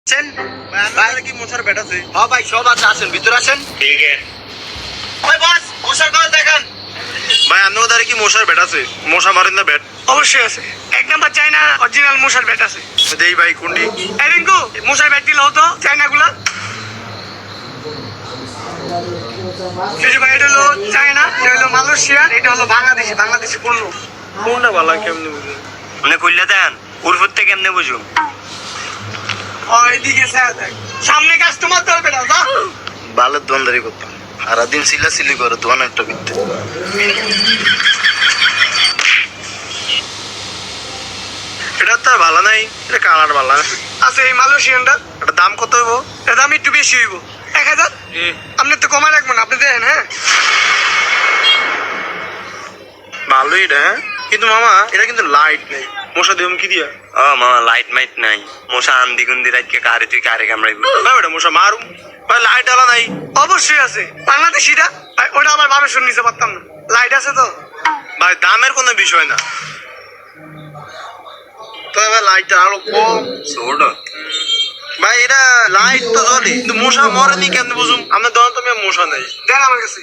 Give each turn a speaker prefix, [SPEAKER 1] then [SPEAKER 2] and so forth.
[SPEAKER 1] কি মশার ব্যাট আছে?
[SPEAKER 2] হ্যাঁ ভাই সব আছে, আসেন ভিতরে আসেন।
[SPEAKER 1] ঠিক আছে
[SPEAKER 2] ভাই বস মশার কল দেখেন।
[SPEAKER 1] ভাই, আপনার দ্বারা কি মশার ব্যাট আছে? মশা মারেন না ব্যাট?
[SPEAKER 3] অবশ্যই আছে, এক নাম্বার চাইনা অরিজিনাল মশার ব্যাট আছে।
[SPEAKER 1] দেই ভাই, কোনটি?
[SPEAKER 3] এই রিঙ্কু মশার ব্যাট দিলে হতো চাইনা গুলা। এই যে ভাই এটা হলো চাইনা, এটা হলো মালয়েশিয়া, এটা হলো বাংলাদেশি পণ্য।
[SPEAKER 1] কোনটা ভালো কেমনে বুঝুন?
[SPEAKER 2] আপনি খুললে দেন, উর্ফর থেকে কেমনে বুঝুন?
[SPEAKER 3] এইদিকে দেখ, সামনে কাস্টমার ধরবে না যা।
[SPEAKER 1] বালের দোয়ানদারি করতাম, সারাদিন সিলাসিলি করে দোয়ান একটা বিকতে। এটা তো আর ভালো নাই, এটা কালার ভালো না।
[SPEAKER 3] আছে এই মালয়েশিয়ানটা,
[SPEAKER 1] এটা দাম কত হইব?
[SPEAKER 3] এর দাম একটু বেশি হইব, 1000। আপনি তো কমায় রাখবেন, আপনি দেন। হ্যাঁ
[SPEAKER 1] ভালোই এটা, হ্যাঁ, কিন্তু মামা এটা কিন্তু লাইট নেই। মশা দেবম কি দিয়া?
[SPEAKER 2] ও মামা লাইট মাইট নাই, মশা আন্দি গুন্দি রাতকে কারে তুই কারে কামড়াইব।
[SPEAKER 1] ভাই ওটা মশা মারুম, ভাই লাইট আলা নাই।
[SPEAKER 3] অবশ্যই আছে বাংলাদেশিটা, ভাই ওটা আবার ভাবে শুনে নিতে পারতাম না, লাইট আছে তো।
[SPEAKER 1] ভাই দামের কোনো বিষয় না, তবে ভাই লাইটটা আরো কম।
[SPEAKER 2] ছোট
[SPEAKER 1] ভাই এটা লাইট তো জ্বলে, কিন্তু মশা মরেনি কেমনে বুঝুম? আপনার দোকান তো মশা নেই।
[SPEAKER 3] দেন আমার কাছে।